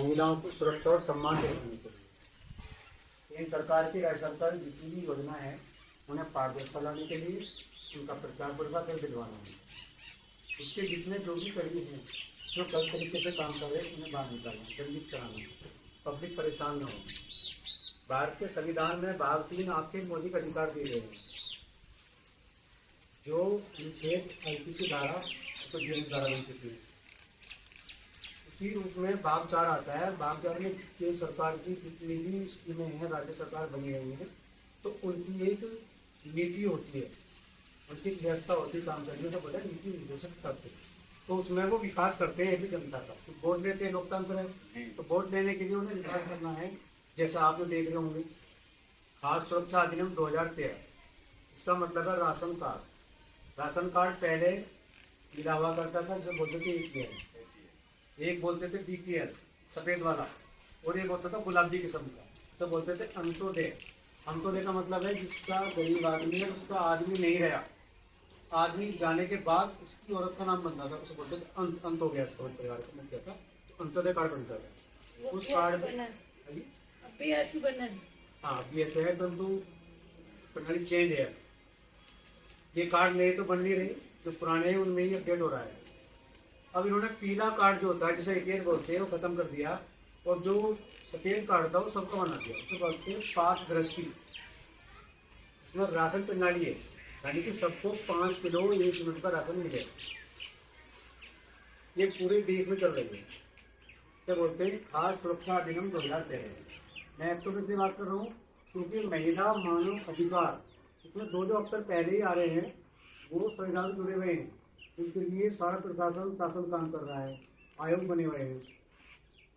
महिलाओं को सुरक्षा और सम्मान दिलाने के लिए ये सरकार की राज्य सरकार जितनी भी योजना है उन्हें पारदर्शिता लाने के लिए उनका प्रचार प्रसार कर दिलवाना है। उसके जितने जो भी कड़ी हैं जो गलत तरीके से काम कर रहे हैं उन्हें बाहर निकालना, दंडित कराना, पब्लिक परेशान न हो। भारत के संविधान में भाग 3 आपके मौलिक अधिकार दिए गए हैं जो अनुच्छेद 38 धारा तो जीवन धारा बन चुकी है। उसी रूप में भाग 4 आता है। भाग 4 में केंद्र सरकार की जितनी भी स्कीमें हैं राज्य सरकार बनी रही है तो उनकी एक नीति होती है, उनकी व्यवस्था होती है काम करने का, बोला नीति निर्देशक करते तो उसमें वो विकास करते हैं जनता का। तो वोट देते हैं, लोकतंत्र है, तो वोट देने के लिए उन्हें विकास करना है। जैसा आप लोग देख रहे होंगे खाद्य सुरक्षा अधिनियम 2013, इसका मतलब है राशन कार्ड। राशन कार्ड पहले मिला हुआ करता था जो बोलते थे APL, एक बोलते थे BPL सफेद वाला, और एक होता था गुलाबी किस्म का तो बोलते थे अंत्योदय। अंत्योदय का मतलब है जिसका गरीब आदमी है, उसका आदमी नहीं रहा, आदमी जाने के बाद उसकी औरत का नाम बनता था, उसे बोलते थे अंत हो गया, परिवार का मुखिया था, तो अंत्योदय कार्ड बनता था। उस कार्ड अभी ऐसी बना है। हाँ अभी ऐसे है, परंतु प्रणाली चेंज है। ये कार्ड नए तो बन नहीं रहे, जो पुराने हैं उनमें ही अपडेट हो रहा है। अब इन्होंने पीला कार्ड जो होता है जिसे APL बोलते हैं वो खत्म कर दिया, और जो सफेद कार्ड था वो सबका बना दिया, उसको बोलते हैं पास दृष्टि। इसमें राशन प्रणाली है, यानी कि सबको 5 किलो 1 यूनिट का राशन मिले। ये पूरे देश में चल रही है। क्या बोलते हैं खाद्य सुरक्षा अधिनियम 2013। मैं एक्टोबर से बात कर रहा हूँ क्योंकि महिला मानव अधिकार इसमें जो अक्षर पहले ही आ रहे हैं वो संविधान जुड़े हुए हैं। उनके लिए सारा प्रशासन शासन काम कर रहा है, आयोग बने हुए हैं।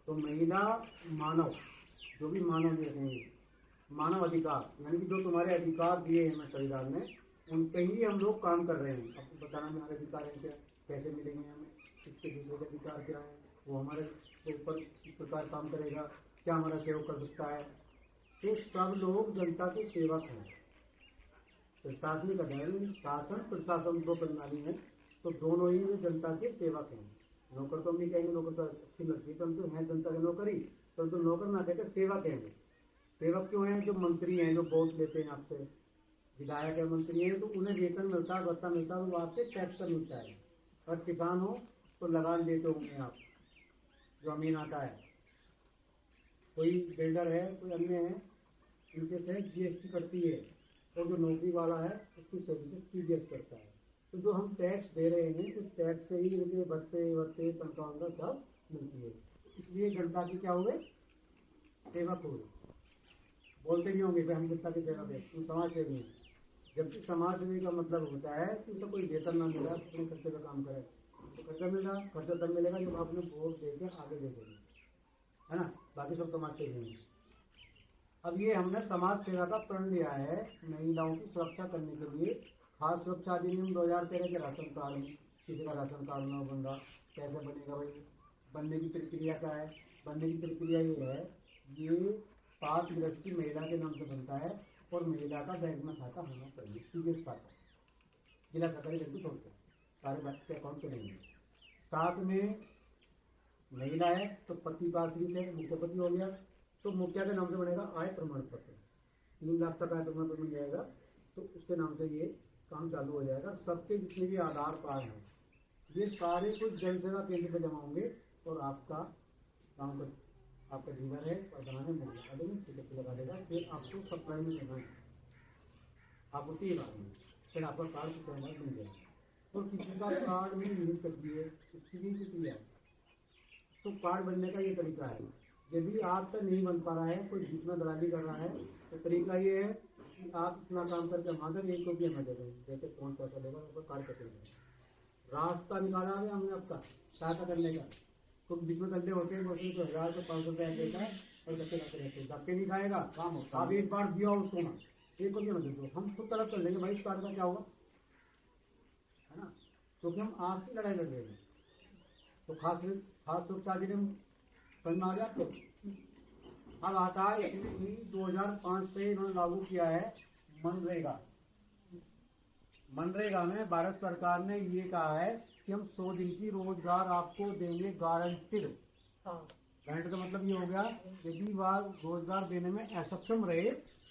तो महिला मानव जो भी मानव देते हैं, मानव अधिकार यानी कि जो तुम्हारे अधिकार दिए हैं संविधान में उन पे ही हम लोग काम कर रहे हैं। आपको बताना हमारे अधिकार है क्या, कैसे मिलेंगे हमें, किसके दूसरे के अधिकार क्या है, वो हमारे ऊपर किस प्रकार काम करेगा, क्या हमारा सहयोग कर सकता है। तो सब लोग जनता के सेवक हैं। प्रशासनिक अधिकारी शासन प्रशासन दो प्रणाली है, तो दोनों ही में जनता के सेवक हैं। नौकर तो हम नहीं कहेंगे, नौकर तो अच्छी लगती है, परंतु है जनता के नौकरी, परंतु नौकर ना कहकर सेवक हैं। सेवक क्यों हैं? जो मंत्री हैं जो वोट लेते हैं आपसे, विधायक है, मंत्री है, तो उन्हें वेतन मिलता है, भत्ता मिलता है, वो आपसे टैक्स का मिलता है। और किसान हो तो लगान देते होंगे आप, जो अमीन आता है, कोई बिल्डर है, कोई अन्य है, इनके से GST कटती है, और जो नौकरी वाला है उसकी सर्विस TDS करता है। तो जो हम टैक्स दे रहे हैं उस टैक्स से ही इनके भत्ते तनख्वाह सब मिलती है। इसलिए जनता की क्या हुए, सेवक हुए। बोलते नहीं होंगे कि हम जनता के सेवक हैं, तुम समाज सेवी हैं, जबकि समाज सेवी का मतलब होता है कि उसे कोई वेतन ना मिला, अपने खर्चे का काम करे। तो खर्चा मिला, खर्चा तब मिलेगा जब आपने वोट देकर आगे देखेंगे, है ना। बाकी सब समाज सेवी हैं। अब ये हमने समाज सेवा का प्रण लिया है महिलाओं की सुरक्षा करने के लिए। खाद्य सुरक्षा अधिनियम 2013 के राशन कार्ड में किसी का राशन कार्ड न बन रहा, कैसे बनेगा भाई? बनने की प्रक्रिया क्या है? बनने की प्रक्रिया ये है, ये 5 गृहस्थी महिला के नाम से बनता है और महिला का बैंक में खाता होना चाहिए, सीधे खाता, जिला सरकारी बैंक छोड़ते सारे बच्चे अकाउंट चलेंगे। साथ में महिला है तो पति पाश्रित है, मुख्य पति हो गया, तो मुखिया के नाम से बनेगा आय प्रमाण पत्र, 3 लाख तक आय प्रमाण पत्र मिल जाएगा, तो उसके नाम से ये काम चालू हो जाएगा। सबके जितने भी आधार कार्ड हैं ये सारे कुछ जन सेवा केंद्र पे जमा होंगे और आपका काम कर, आपका डीलर है और बनाने में लगा देगा, फिर आपको सप्लाई में देना है, आप होती है बात में, फिर आपका कार्ड की प्रमाण मिल जाएगा। और किसी का कार्ड में लिमिट कर दी है, उसकी भी प्रक्रिया है। तो कार्ड बनने का ये तरीका है। यदि आपका नहीं बन पा रहा है, कोई जितना दलाली कर रहा है, तो तरीका ये है कि आप इतना काम करके वहाँ से 1 रुपया न दे दें, जैसे कौन पैसा देगा उसका कार्ड कटेगा। रास्ता निकाला है हमने आपका सहायता करने का। तो जिसमें गड्ढे होते हैं उसमें तो 1000 से 500 रुपया देता है और कच्चे रखते रहते हैं, धक्के नहीं खाएगा काम होता। आप एक बार दिया उसको ना, 1 रुपया न दे दो, हम खुद तरफ कर लेंगे भाई इस कार्ड का क्या होगा, है ना, क्योंकि हम आपकी लड़ाई लड़ रहे हैं। तो खास सुरक्षा अधिनियम समझ में आ गया आपको। अब आता है 2005 से इन्होंने लागू किया है मनरेगा। मनरेगा में भारत सरकार ने ये कहा है कि हम 100 दिन की रोजगार आपको देंगे गारंटीड। ग्रांट का मतलब ये हो गया, यदि वह रोजगार देने में असक्षम रहे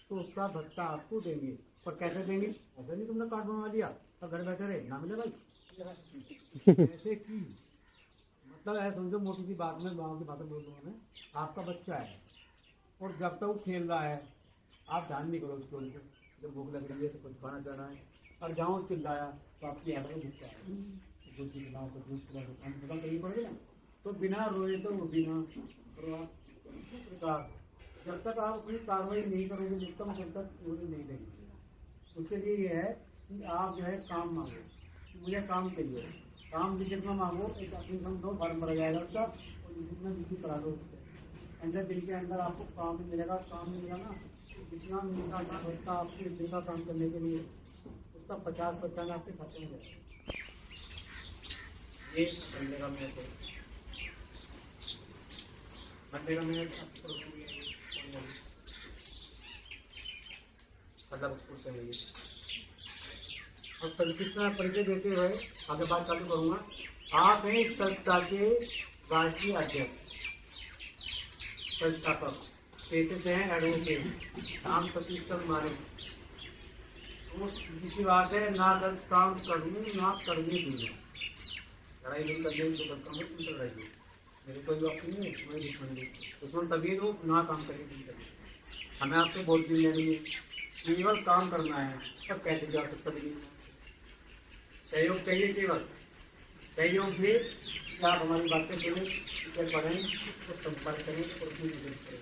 तो उसका भत्ता आपको देंगे। पर कैसे देंगे? ऐसा नहीं तुमने कार्ड बनवा दिया और घर बैठे रहे ना मिले भाई। ऐसे की मतलब है, समझो मोटी सी बात में गाँव की बातें बोल रहा हूँ मैं। आपका बच्चा है और जब तक वो खेल रहा है आप ध्यान नहीं करो उसको, जब भूख लग रही है तो कुछ खाना चाह रहा है और जाओ चिल्लाया तो आपकी यहाँ पर भूख है, दूध पिलाओ तो दूध पिलाओ तो काम खत्म करनी पड़ेगी ना। तो बिना रोए तो वो बिना प्रकार जब तक आप अपनी कार्रवाई नहीं करोगे निष्ठम जब तक पूरी नहीं देंगे। उसके लिए ये है कि आप जो है काम मांगो, मुझे काम चाहिए, काम भी जितना मांगो एक अपनी समझो फर्म भर जाएगा उसका, और जितना जिसकी करा दो उससे 15 दिन के अंदर आपको काम मिलेगा। काम मिलेगा ना, जितना मिलता था बच्चा आपके दिन का काम करने के लिए उसका 50% आपके खाते में जाएगा। ये मिलेगा मेरे को मतलब उसको चाहिए। और संक्षिप्त में परिचय देते हुए आगे बात चालू करूँगा। आप हैं इस संस्था के राष्ट्रीय अध्यक्ष संस्थापक, पेशे से हैं एडवोकेट, नाम सतीश चंद्र मारे। तो दूसरी बात है, ना गलत काम करूँ ना करने दूंगा, लड़ाई नहीं करने तो करता हूँ तुम लड़ाई मेरे कोई बात नहीं है, तुम्हारी दुश्मनी दुश्मन तभी दो ना काम करिए तुम करिए। हमें आपसे बहुत दिन लेनी है, केवल काम करना है, सब कैसे जा सकता है। सहयोग चाहिए, केवल सहयोग भी आप हमारी बातें सुने, इसे पढ़ें तो संपर्क करें और अपनी मदद करें।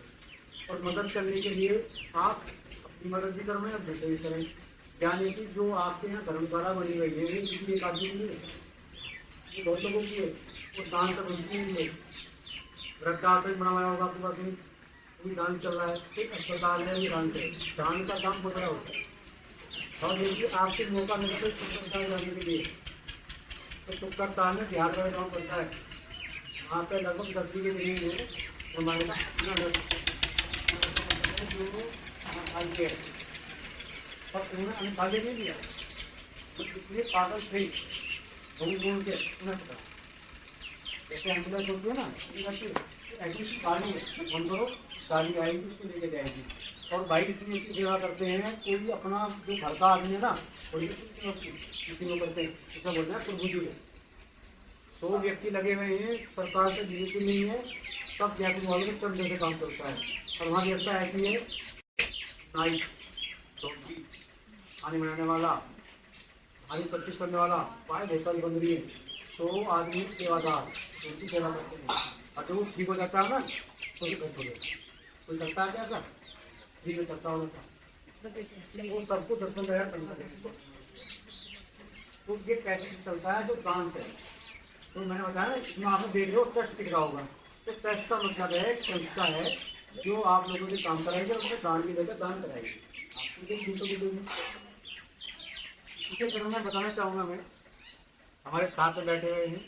और मदद करने के लिए आप अपनी मदद भी करें और दूसरे भी करें। यानी कि जो आपके यहाँ धर्मशाला बनी हुई है ये किसी एक आदमी की है, ये बहुत लोगों की है, वो दान कर उनकी है। वृद्धाश्रम बनाया होगा आपके पास में, भी दान चल रहा है, एक अस्पताल है भी दान करे, दान का काम बहुत बड़ा होता है। और यदि आपके मौका मिलता है अस्पताल जाने के लिए तो तुक्करताल में बिहार का गाँव पड़ता है, वहाँ पे लगभग 10 बीघे जमीन है हमारे जो पर उन्होंने अंदाजे नहीं दिया तो इतने पागल थे घूम के उन्हें पता। जैसे एम्बुलेंस होती है ना, ऐसी गाड़ी है, हम करो गाड़ी आएगी उसको लेके जाएगी। और भाई इतनी अच्छी सेवा करते हैं, कोई अपना जो घर का आदमी है ना वो किसी को करते हैं, ऐसा बोलते हैं प्रभु जी। 100 व्यक्ति लगे हुए हैं, सरकार से ड्यूटी नहीं है, सब जैसे वाले चंदे से काम करता है। और वहाँ व्यवस्था ऐसी है, नाइट चौकी पानी बनाने वाला, पानी 25 करने वाला, पाए भैंसा भी बंद रही है, 100 आदमी सेवादार उनकी सेवा करते हैं। और जो ठीक हो जाता है ना तो घर हो जाता, कोई करता है क्या सर ठीक है करता होगा वो सबको 10,000 करना है। तो ये कैसे चलता है जो दान से, तो मैंने बताया ना इसमें आपने देख लो ट्रस्ट दिख रहा होगा, तो ट्रस्ट का मतलब है संस्था है जो आप लोगों से काम कराएगी और उसमें दान भी लेकर दान कराएगी। इसे क्रम में बताना चाहूँगा मैं, हमारे साथ में बैठे हुए हैं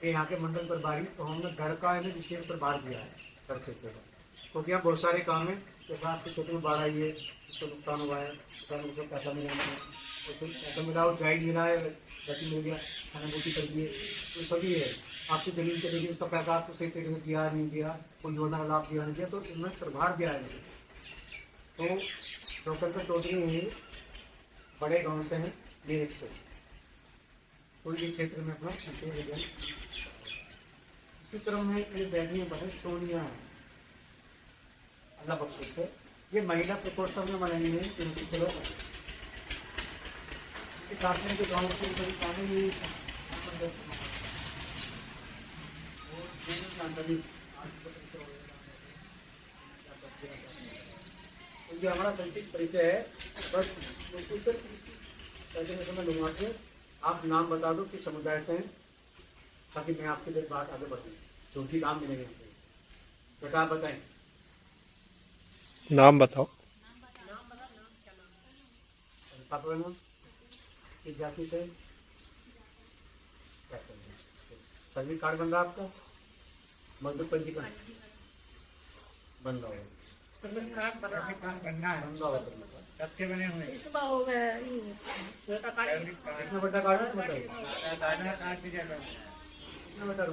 कि यहाँ के मंडल प्रभारी, तो हमने घर का है विशेष प्रभार दिया है कर सकते हैं, क्योंकि यहाँ बहुत सारे काम है। जैसे आपके क्षेत्र में बाढ़ आई है, उसको नुकसान हुआ है, उसको पैसा मिला है, तो कुछ पैसा मिला हो गाइड मिला है, गति मिल गया, अनुभूति कर दिए, तो सभी है। आपकी जमीन चली गई, उसका पैसा आपको सही तरीके से दिया नहीं दिया, कोई योजना का लाभ दिया नहीं दिया, तो इनमें प्रभार दिया है। तो डॉक्टर चौधरी हैं, बड़े गांव से हैं, मेरठ से, कोई भी क्षेत्र में अपना इसी क्रम में एक बैठनी बहन सोनिया है अल्लाह बख्श से, ये महिला प्रकोष्ठक में बनाई है 3 किलो के साथ में जो गाँव के पानी ये हमारा संक्षिप्त परिचय है। बस मैं लूँगा कि आप नाम बता दो किस समुदाय से हैं, ताकि मैं आपके लिए बात आगे बढ़ूँ, जो भी नाम मिलेंगे। बेटा आप बताएं, नाम बताओ। पापा नाम किस जाति से, सर्विस कार्ड बन रहा आपका, मजदूर पंजीकरण बन रहा है, बनना है, सबके बने हुए इसमें हो गया छोटा कार्ड, कितना बड़ा कार्ड है बताइए, कितना बड़ा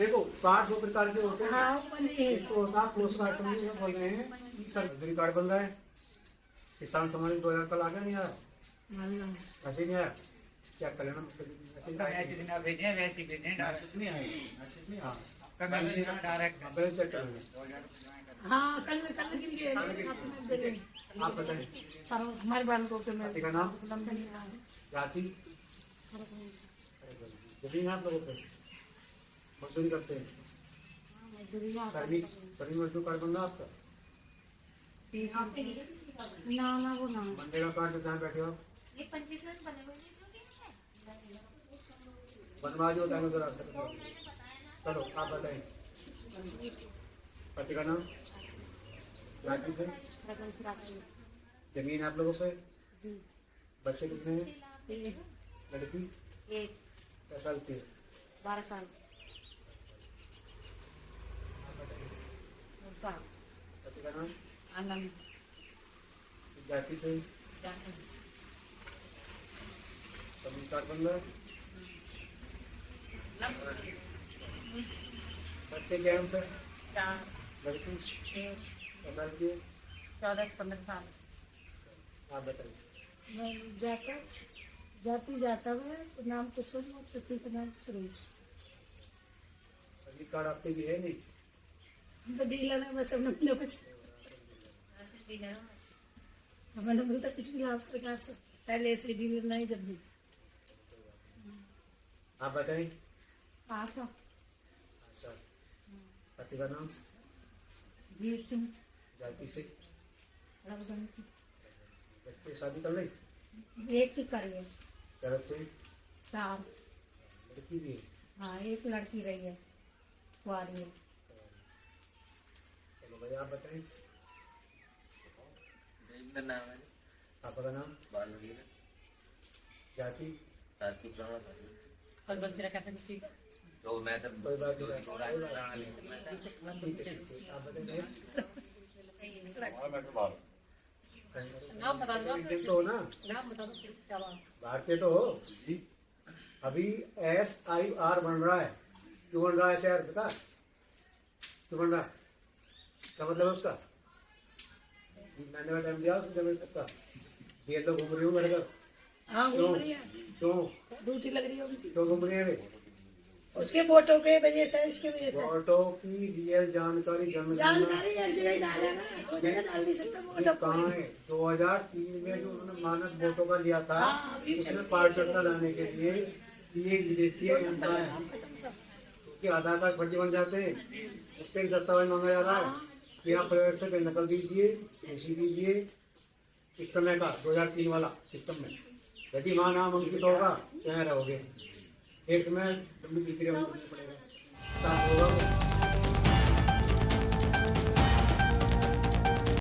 देखो कार्ड दो प्रकार के होते हैं। हाँ बने एक तो होता है पोस्ट कार्ड, तुम ये बोल रहे हैं कि सर कार्ड बन रहा है, किसान सम्मान 2000 कल आ गया नहीं आया, ऐसे नहीं आया, क्या कर लेना ऐसे ऐसे दिन भेजे वैसे भेजे डायरेक्ट नहीं आए हाँ डायरेक्ट पहले चेक कर लेंगे। हाँ कल के लिए आप बताएं हमारे बाल को के मैं पति का नाम, जाति, जमीन आप लोगों पे मजदूरी करते हैं, सर्विस मजदूर कार्ड बन रहा आपका, ना ना वो ना मंडे का कार्ड जहाँ बैठे हो आप ये पंजीकरण बने हुए बनवा जो टाइम उधर आता है। चलो आप बताएं पति का नाम, जाति से, जमीन आप लोगों पे, बच्चे कितने हैं, लड़की एक क्या साल की है, 12 साल पति का नाम, आनंद जाति से, जमीन कार्ड बन रहा है, बच्चे क्या है उनसे, लड़की क्या साल की है, 14 से 15 साल आप बताइए। मैं जाति जाता है तो नाम कुसुम और पति का नाम सुरेश। सर्विस कार्ड आपके भी है नहीं, हम तो डीलर है, बस हमने मिला कुछ हमने मिलता कुछ भी लाभ सरकार से पहले से डीलर नहीं जब भी आप बताएं। आप अच्छा पति का नाम, वीर सिंह जाति से, रघुवंशी बच्चे शादी कर ली, एक ही करिए तरफ से, 4 लड़की भी है, हाँ एक लड़की रही है कुआरी है। चलो भाई आप बताएं। नाम है आपका नाम, बालवीर जाति, राजपूत राणा और बंसी रखा था किसी तो मैं तो कोई बात नहीं, राणा ले सकता ठीक है, ठीक है, आप बताइए। नाम बता दो, इंडियन तो हो ना, नाम बता दो फिर क्या बात। भारतीय तो हो। अभी SIR बन रहा है, क्यों बन रहा है SIR पता, क्यों बन रहा है, क्या मतलब है उसका, मैंने वाला टाइम दिया उसको जमीन सकता, ये तो घूम रही हूँ मेरे घर, हाँ घूम रही है, क्यों ड्यूटी लग रही है उनकी क्यों घूम रही है वे? उसके वोटों के वजह से, इसके वजह से वोटों की रियल जानकारी जानकारी एक जगह डालेगा, दो जगह डाल नहीं सकता वोटों को। कहाँ है, 2003 में जो उन्होंने मानक वोटों का लिया था, हाँ, अभी उसमें पारदर्शिता लाने के लिए ये विदेशी जनता है, क्योंकि आधार कार्ड फर्जी बन जाते हैं, उससे एक दस्तावेज मांगा जा रहा है कि आप प्रवेश नकल दीजिए, एसी दीजिए, इस समय का 2003 वाला सिस्टम में, यदि वहाँ नाम अंकित होगा तो यहाँ रहोगे, एक में लंबी प्रक्रिया में पड़ेगा, होगा